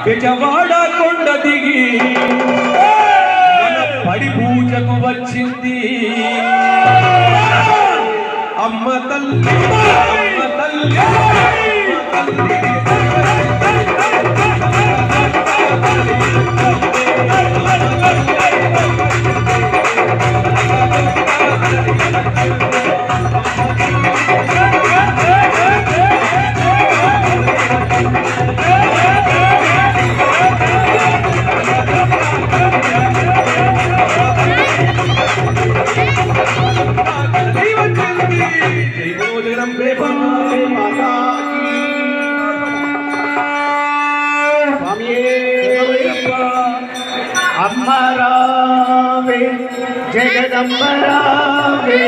బెజవాడ కొండ దిగి పడి పూజకు వచ్చింది అమ్మ తల్లి అమ్మ తల్లి अम्मा रावे जगदम्बा रावे